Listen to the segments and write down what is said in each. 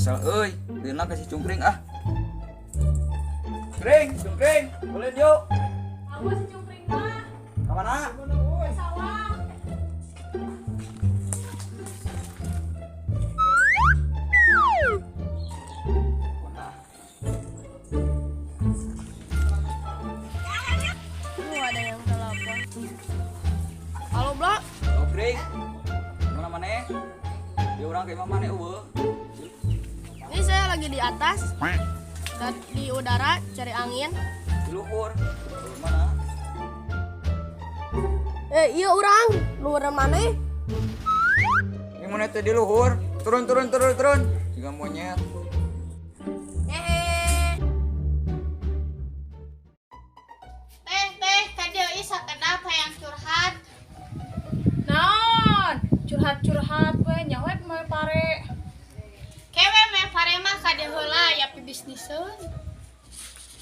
Kesel euy, deuna kasih cungkring ah. Cungkring, boleh yuk. Aku si cungkring mah. Ka mana? Ke sawah. Ada yang telepon. Halo, Bro. Cungkring. Mana maneh? Dia orang kayak mana eueuh. Ini saya lagi di atas. Dan di udara cari angin. Di luhur. Mana? Iya orang. Luar mana? Ini mana teh di luhur? Turun. Juga monyet. Teh, tadi Isa kenapa yang curhat? Naon? Curhat we nyawet mah pare. Kewe me pare mah kade heula ya pi bisniseun.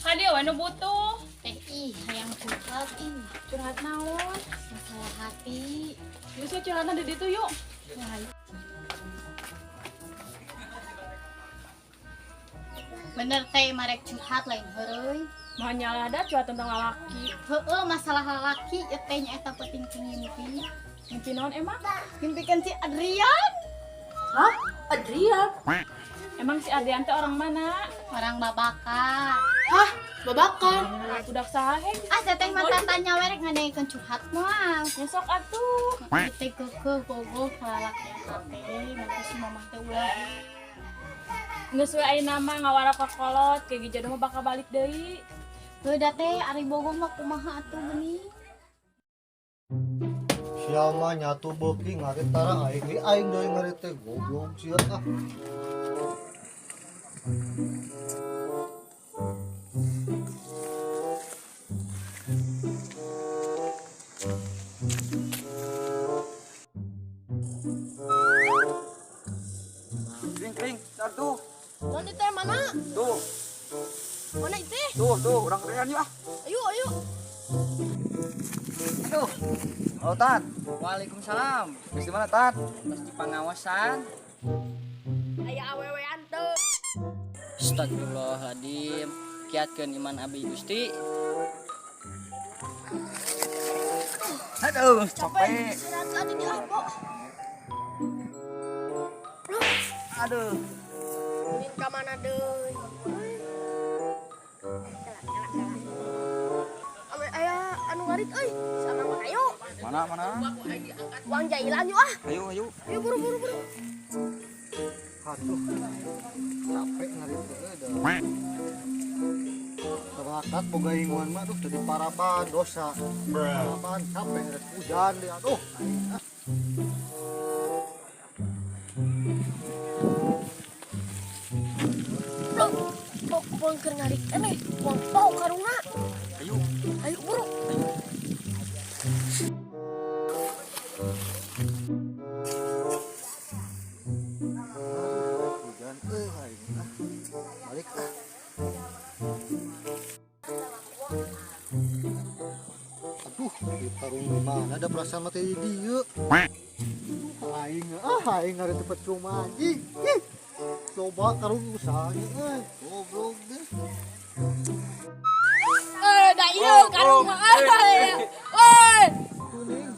Kadieu we nu butuh. Ih, yang curhat ini Curhat naon? masalah hati. Geus we curhatna di ditu yuk. Bener teh marek curhat lain heureui. Mah nyalah da curhat tentang lalaki. Heueuh masalah laki teh nya eta penting ngimpi. Mimpi naon emang? Mimpikan si Adrian, Hah? Adrian? Emang si Adrian teh orang mana? orang babaka. Hah? Babakan? Budak saha he? Ah, teteh mata tanya werek ngadekeun curhat moal. Besok atuh. Teh keukeuh bogoh lalaki eta teh, nanti si mamah teh ulah. Geus we ayeuna mah ngawara kokolot, kayak jodoh mah bakal balik deui. Heuda teh ari bogoh mah kumaha atuh geuning. Siapa nyatu beki ngarit tara aing dari ngarit teh goblok sia ah. Cungkring, tar tuh. Nanti teh mana? Tuh, Mana itu? tuh, orang keren yuk ah. Ayo. Aduh. Halo Tat, Waalaikumsalam. di mana Tat? Pas di pengawasan. Aya awewean teu. Astagfirullahaladzim. Kiatkeun iman abdi Gusti. Aduh, capek. Istirahat lagi di apa? Aduh. Min ka mana deui? Aya anu ngarit euy. Sana mah ayo. Mana? Uang jailan yuk ah. Ayo. Ayo buru. Aduh. Capek ngarit teh dah. Terakat boga inguan mah tuh jadi parapan dosa. Parapan capek ngarit hujan dia aduh. Bro, uang keur ngarit eneh. Uang pau karuna. Ayo buru. Hujan aing ah. Balik ah. Aduh, ditarung di mana ada perasaan mati di dieu. Aing ngarit teh percuma anjing. Ih. Coba karung usahanya euy. Goblok deh. Da ieu karung mah. Oi. Kuning.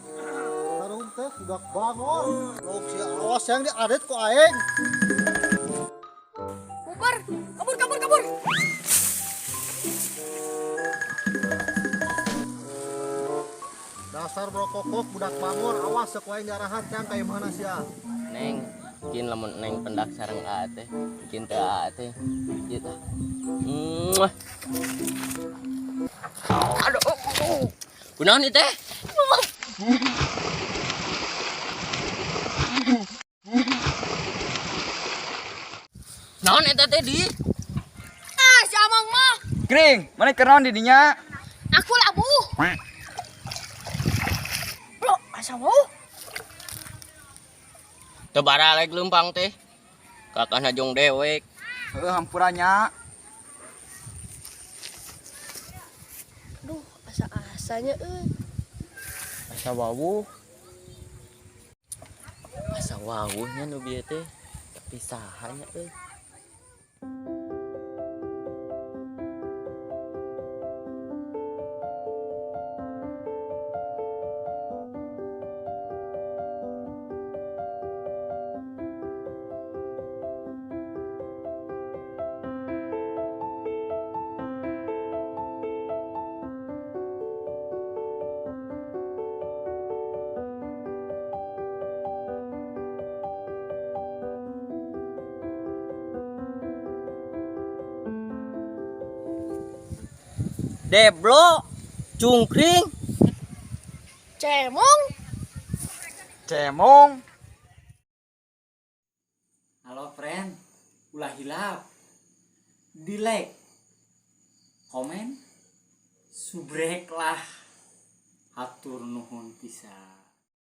Tarung teh budak bangor. Log sia awas yang di adet ku aing. Bubar. Kabur. Dasar brokokok budak bangor awas sok wae diarahan teh kayak mana sia. Neng, bikin lamun neng pendak sareng teh. Bikin teh teh. Ieu tah. Muah. Aduh. Kunaon ieu teh? Naon eta teh di? Ah, si Amang mah. Kring, mana kenaon di dinya? Aku labuh. Bro, asa mau? Teu baraleg leumpang teh. Kakana jong dewek. Heueuh hampurannya. Aduh, asa-asanya Asa wawuh. Asa wawuhnya nu bieu teh. Tapi sahanya Deblo, cungkring, Cemong. Cemong. Halo friend, ulah hilap. Di like, komen, subrek lah. Hatur nuhun pisan.